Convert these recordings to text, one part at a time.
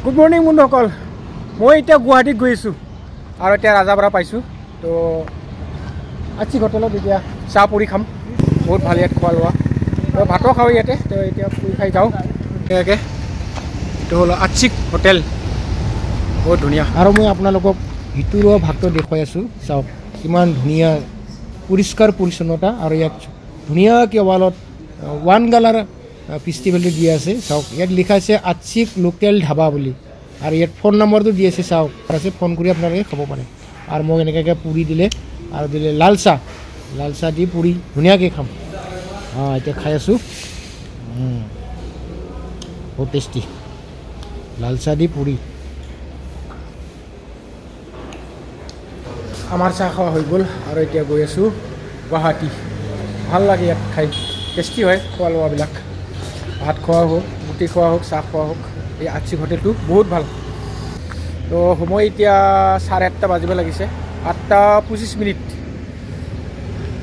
Good morning বন্ধুসকল, মই এতিয়া গুৱাহাটীত গৈ আছোঁ আৰু এতিয়া ৰাজাপাৰা পাইছোঁ। তো আজি হোটেলত এতিয়া চাহ পুৰি খাম, বহুত ভাল ইয়াত খোৱা লোৱা। তো ভাতো খাওঁ ইয়াতে, তো এতিয়া পুৰি খাই যাওঁ তেনেকৈ। এইটো হ'ল আচিক হোটেল, বহুত ধুনীয়া। আৰু মই আপোনালোকক ভিতৰুৱা ভাগটো দেখুৱাই আছোঁ। চাওক কিমান ধুনীয়া পৰিষ্কাৰ পৰিচ্ছন্নতা, আৰু ইয়াত ধুনীয়াকৈ ৱালত ওৱান কালাৰ ফেষ্টিভেলটো দি আছে। চাওক ইয়াত লিখা আছে আচিক লোকেল ধাবা বুলি, আৰু ইয়াত ফোন নম্বৰটো দি আছে। চাওক আছে, ফোন কৰি আপোনালোকে খাব পাৰে। আৰু মোক এনেকৈ পুৰি দিলে, আৰু দিলে লাল চাহ দি পুৰি ধুনীয়াকৈ খাম। এতিয়া খাই আছোঁ, বহুত টেষ্টি লাল চাহ দি পুৰি। আমাৰ চাহ খোৱা হৈ গ'ল আৰু এতিয়া গৈ আছোঁ গুৱাহাটী। ভাল লাগে ইয়াত খাই, টেষ্টি হয় খোৱা লোৱাবিলাক। ভাত খোৱা হওক, ৰুটি খোৱা হওক, চাহ খোৱা হওক, এই আচিক হোটেলটো বহুত ভাল। তো সময় এতিয়া 8:30 বাজিব লাগিছে, 8:25।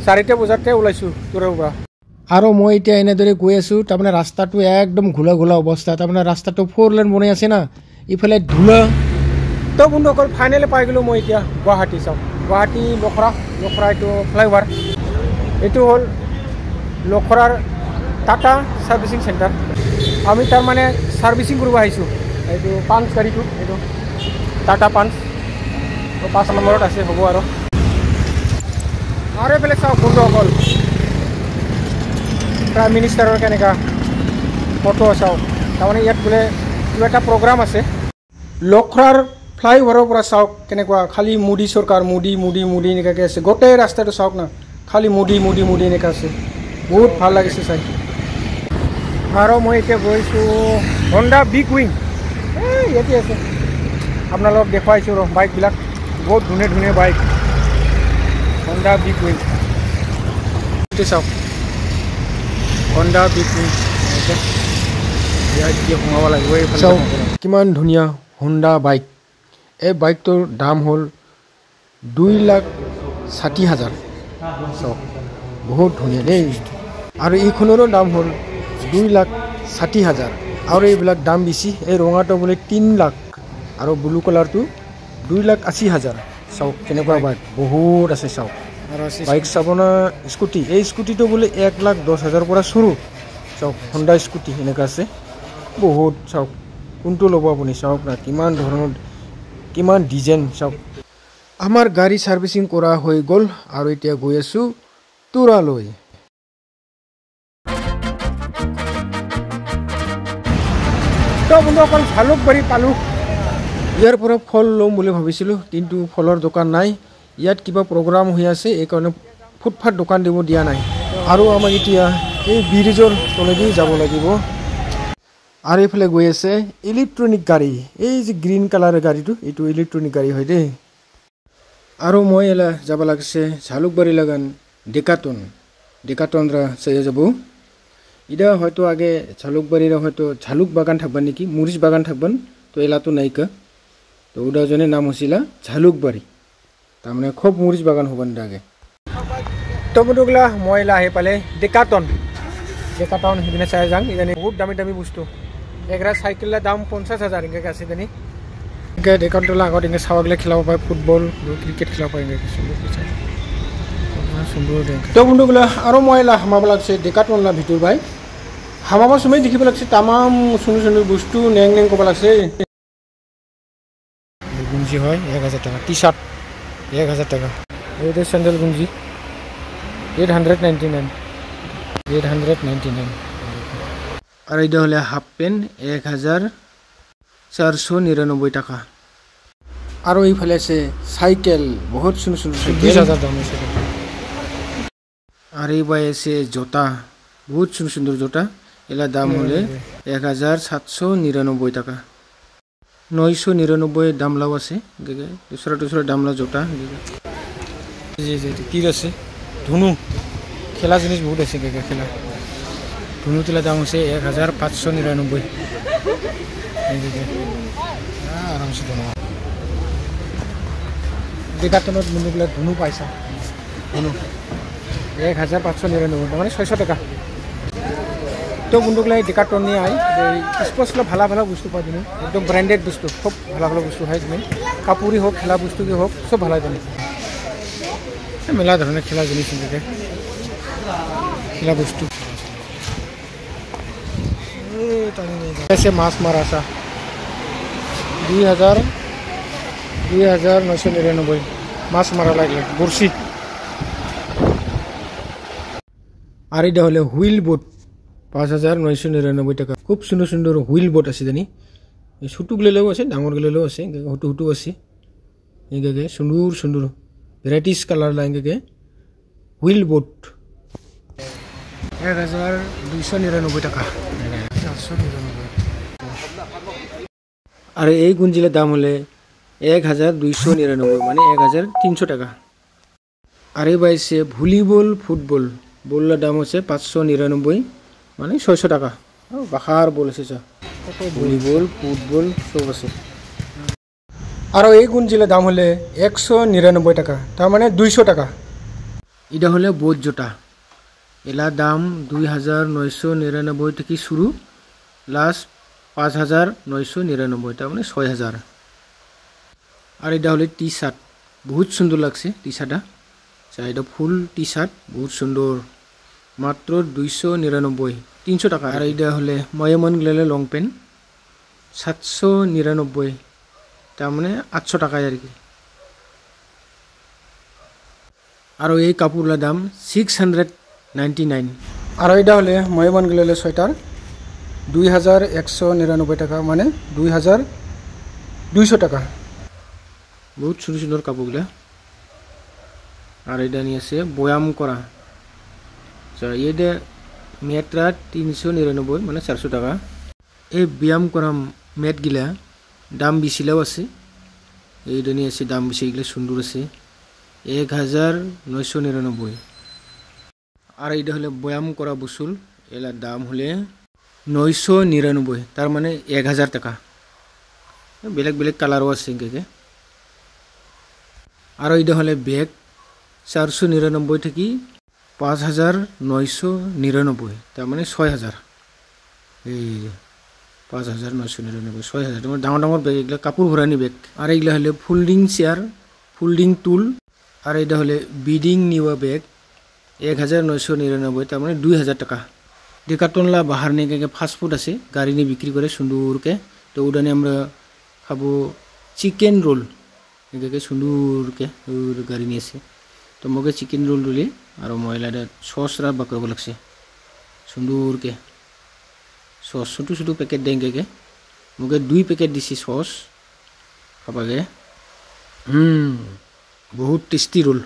4টা বজাতে ওলাইছোঁ তোৰৰ পৰা। আৰু মই এতিয়া এনেদৰে গৈ আছোঁ। তাৰমানে ৰাস্তাটো একদম ঘোলা অৱস্থা। তাৰমানে ৰাস্তাটো 4 লেন বনাই আছে না, ইফালে ধূলা। তো বন্ধুসকল ফাইনেলি পাই গ'লোঁ মই এতিয়া গুৱাহাটী। চাওক গুৱাহাটী লখৰা এইটো ফ্লাইঅভাৰ। এইটো হ'ল লখৰাৰ টাটা ছাৰ্ভিচিং চেণ্টাৰ। আমি তাৰমানে ছাৰ্ভিচিং কৰিব আহিছোঁ। এইটো পাঞ্চ গাড়ীটো, এইটো টাটা পাঞ্চ। তো 5 নম্বৰত আছে, হ'ব। আৰু এইফালে চাওক বন্ধুসকল, প্ৰাইম মিনিষ্টাৰৰ কেনেকুৱা ফটো চাওক। তাৰমানে ইয়াত বোলে কিবা এটা প্ৰগ্ৰাম আছে। লখৰাৰ ফ্লাইঅভাৰৰ পৰা চাওক কেনেকুৱা, খালী মোদী চৰকাৰ, মোদী এনেকুৱাকৈ আছে। গোটেই ৰাস্তাটো চাওক না, খালী মোদী এনেকুৱা আছে। বহুত ভাল লাগিছে চাই। আৰু মই এতিয়া গৈছোঁ হণ্ডা বিগ উইং। ইয়াতে আছে, আপোনালোকক দেখুৱাইছোঁ বাইকবিলাক। বহুত ধুনীয়া বাইক, হণ্ডা বিগ উইং। এইটো চাওক হণ্ডা বিগ উইং। এতিয়া সোমাব লাগিব। চাওক কিমান ধুনীয়া হণ্ডা বাইক। এই বাইকটোৰ দাম হ'ল 2,60,000। চাওক বহুত ধুনীয়া দেই। আৰু এইখনৰো দাম হ'ল 2,60,000। আৰু এইবিলাক দাম বেছি। এই ৰঙাটো বোলে 3 লাখ, আৰু ব্লু কালাৰটো 2,80,000। চাওক কেনেকুৱা বাইক, বহুত আছে। চাওক বাইক চাব না, স্কুটি। এই স্কুটিটো বোলে 1,10,000 পৰা চুৰু। চাওক হণ্ডা স্কুটি এনেকুৱা আছে বহুত। চাওক কোনটো ল'ব আপুনি, চাওক না কিমান ধৰণৰ, কিমান ডিজাইন। চাওক আমাৰ গাড়ী ছাৰ্ভিচিং কৰা হৈ গ'ল, আৰু এতিয়া গৈ আছোঁ তুৰালৈ। তো বন্ধুসকল জালুকবাৰী পালোঁ। ইয়াৰ পৰা ফল ল'ম বুলি ভাবিছিলোঁ, কিন্তু ফলৰ দোকান নাই। ইয়াত কিবা প্ৰগ্ৰাম হৈ আছে, এইকাৰণে ফুটপাথ দোকান দিব দিয়া নাই। আৰু আমাক এতিয়া এই ব্ৰিজৰ তলেদি যাব লাগিব। আৰু এইফালে গৈ আছে ইলেক্ট্ৰনিক গাড়ী। এই যে গ্ৰীণ কালাৰৰ গাড়ীটো, এইটো ইলেক্ট্ৰনিক গাড়ী হয় দেই। আৰু মই এলা যাব লাগিছে জালুকবাৰী লাগান ডেকাটনৰা চাই যাব। ইদা হয়তো আগে জালুকবাৰীৰ হয়তো ঝালুক বাগান থাকবেন নেকি, মৰিচ বাগান থাকবেন। তো এলাতো নাইকা। তো ওদাজনেৰ নাম হচ্ছিল জালুকবাৰী। তাৰমানে খুব মরিচ বাগান হবেন আগে। তো বন্ধুগুলা মই এলা আহি পালে ডেকাটন সেইদিনা চাই যাং। ইজানি বহুত দামী বস্তু। এগৰা চাইকেলৰ দাম 50,000 এনেকৈ আছে। জানি এনেকৈ ডেকাটনলা আগত এনেকৈ চাৱাগিলা খেলাব পাৰে, ফুটবল ক্ৰিকেট খেলাব পাৰে। এনেকৈ সুন্দৰ দেখ। তো বন্ধুগুলা আৰু মই এলা হামাব লাগছে ডেকাটনলা ভিতৰ বাই। হামাবৰ সময় দেখিব লাগছে তামাম সুন্দর বস্তু নেং ক'ব লাগছে। গুঞ্জি হয় 1,000 টাকা, টি শার্ট 1,000 টাকা। এইটো স্যান্ডেল গুঞ্জি 899। আর এইটা হলে হাফ প্যান্ট 1,499 টাকা। আর এইফালে আছে সাইকেল, বহুত সুন্দর 20,000 দাম আছে। আর এইবাই আছে জোতা, বহুত সুন্দর জোতা। এলা দাম হলে 1,799 টাকা। 999 দামলাও আছে। দুসরা দামলা জোতা। তীর আছে, ধুনু খেলা জিনিস বহুত আছে। খেলা ধুনু তেলা দাম আছে 1,599। আরামসে ধন্যবাদ। ডেকাটনত বন্ধুগুলা ধুনু পাইছা, ধুনু 1,599, মানে 600 টাকা। তো বন্ধুগুলো ডেকাট্রন নিয়ে আয় স্পোর্টস ভালো ভালো বস্তু পাই তুমি একদম ব্র্যান্ডেড বস্তু খুব ভালো ভালো বস্তু হয় তুমি কাপড়ই হোক খেলা বস্তু কি হোক সব ভালো তুমি মেলা ধরনের খেলা জিনিস নিতে খেলা বস্তু মাছ মারা আসা 2999 মাছ মারা লাগলে বড়শি আর এটা হলে হুইল বোট 5999 টাকা খুব সুন্দর সুন্দর হুইল বোট আছে জানি ছোটগুলো আছে ডাঙরগুলো আছে হটু হটু আছে এগে সুন্দর সুন্দর ভ্যারাইটিস কালার লাগে হুইল বোট 1299 টাকা আর এই গুঞ্জিলের দাম হলে 1299 মানে 1300 টাকা আর এই বাইছে ভলিবল ফুটবল বলের দাম হচ্ছে 599 মানে 600 টাকা বাখার বল আছে ভলিবল ফুটবল সব আছে আর এই গুঞ্জিলের দাম হলে 199 টাকা তার মানে 200 টাকা এটা হলে বোট জোটা এলা দাম 2999 থেকে শুরু লাস্ট 5999 তার মানে 6000 আর এটা হলে টি শার্ট বহুত সুন্দর লাগছে টি শার্টটা এটা ফুল টি শার্ট বহুত সুন্দর মাত্র 299 300 টাকা আর এটা হলে ময়মন গেলে লং প্যান্ট 799 তার মানে 800 টাকা আর কি আর এই কাপড়গুলোর দাম 699 আর এটা হলে ময়মন গেলে সোয়েটার 2199 টাকা মানে 2200 টাকা বহুত সুন্দর সুন্দর কাপড়গুলা আর এটা নিয়ে আছে বয়াম করা এটা মেটরা 399 মানে 400 টাকা এই ব্যায়াম করা মেটগুলা দাম বেশিলেও আছে এইটা নিয়ে আছে দাম বেশি এগুলো সুন্দর আছে 1999 আর এইটা হলে ব্যায়াম করা বসুল এলার দাম হলে 999 তার মানে 1000 টাকা বেলেগ বেলেগ কালারও আছে একে আর এইটা হলে ব্যাগ 499 থেকে 5999 তার মানে 6000 এই 5999 6000 তোমার ডাঙর ডাঙর ব্যাগ এগুলো কাপড় ভরানি ব্যাগ আর এগুলো হলে ফোল্ডিং চেয়ার ফোল্ডিং টুল আর এটা হলে বিডিং নিওয়া ব্যাগ 1999 তার মানে 2000 টাকা ডেকাট্রনলা বাহার নিয়ে ফাস্টফুড আছে গাড়ি নিয়ে বিক্রি করে সুন্দরকে তো ওটা নিয়ে আমরা খাবো চিকেন রোল এটাকে সুন্দরকে গাড়ি নিয়ে এসে তো মোকে চিকেন রোল দিলে আর ময়লাটা সসরা বাকরব লাগছে সুন্দরকে সস ছোটো ছোটো প্যাকেট দেঙ্গে মোকে 2 প্যাকেট দিছি সস খাবাগে বহুত টেস্টি রোল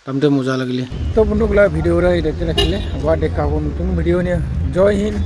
দামটা মজা লাগলে তো বন্ধুগুলা ভিডিওরা দেখতে রাখলে আবার দেখাবো নতুন ভিডিও নিয়ে জয় হিন্দ।